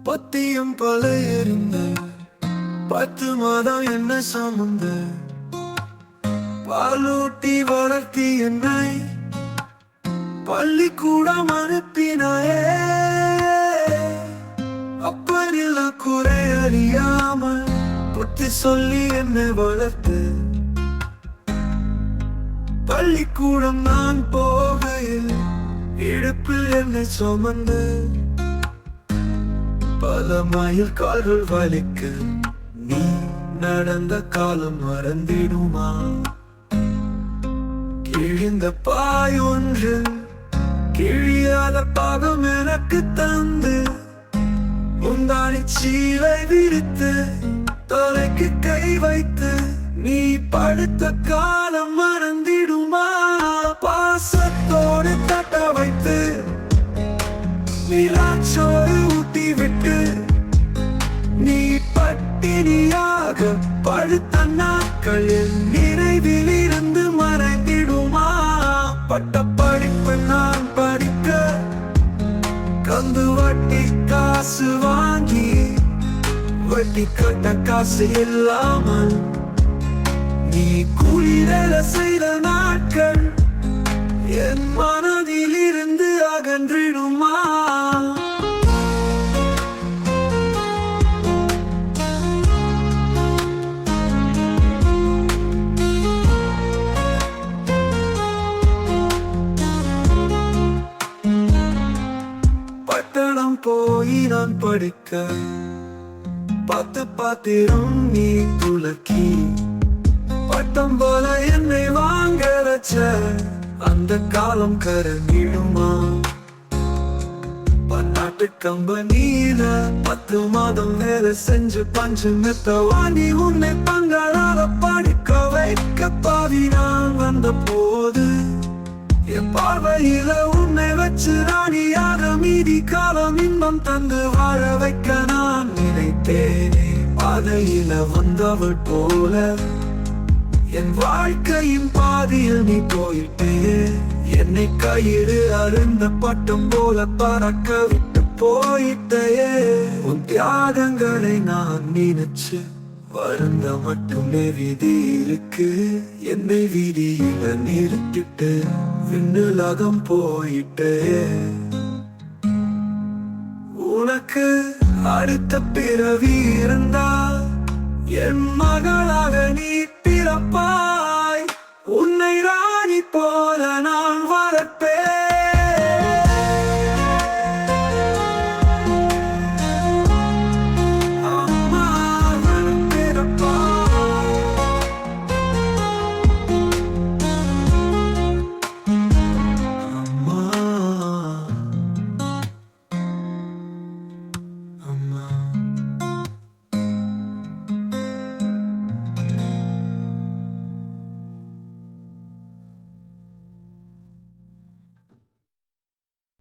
பத்தியும் பல இருந்த 10 மாதம் என்ன சுமந்த பாலூட்டி வளர்த்தி என்னை பள்ளிக்கூடம் அனுப்பினாயே. அப்பனில் குறை அறியாமல் புத்தி சொல்லி என்னை வளர்த்து பள்ளிக்கூடம் நான் போகையில் இடுப்பில் என்னை சுமந்து பல மைல் கால்கள் வலிக்க நீ நடந்த காலம் மறந்திடுமா? கிழிந்த பாய் ஒன்று கிழியாத பாகம் எனக்கு தந்து முந்தானி சீலை விரித்து தலைக்கு கை வைத்து நீ படுத்த காலம் மறந்திடுமா? பாசத்தோடு தட்ட வைத்து நிலாச்சோறு ஊட்டி விட்டு நீ பட்டினியாக படுத்த நாட்களில் நினைவில் இருந்து மறைந்திடுமா? பட்ட படிப்பு நான் படிக்க கந்து வட்டி காசு வாங்கி வட்டி கட்ட காசு இல்லாமல் நீ கூலி வேலை செய்த நாட்கள் என் மனதில் இருந்து அகன்றிடுமா? பட்டணம் போய் நான் படிக்க 10 பாத்திரம் நீ துலக்கி பட்டம் போல என்னை வாங்க வச்ச அந்த காலம் கரங்கிடுமா? பன்னாட்டு கம்பெனியில 10 மாதம் வேலை செஞ்சு பஞ்சு மெத்த வாங்கி உன்னை பங்களால படிக்க வைக்க பாவி நான் வந்த போது என் பார்வையில உன்னை வச்சு ராணியாக மீதி காலம் இன்பம் தந்து வாழ வைக்க நான் நினைத்தேனே. பாதையில வந்தவள் போல என் வாழ்க்கையின் பாதியில் நீ போயிட்டே. என்னை கயிறு அருந்த பட்டம் போல பறக்க விட்டு போயிட்டே. உன் தியாகங்களை நான் நினைச்சு வருந்த மட்டுமே விதி இருக்கு. என்னை விதியில நிறுத்திட்டு விண்ணுலகம் போயிட்டே. உனக்கு அடுத்த பிறவி இருந்தால் என் மகளாக நீ பிறப்பா.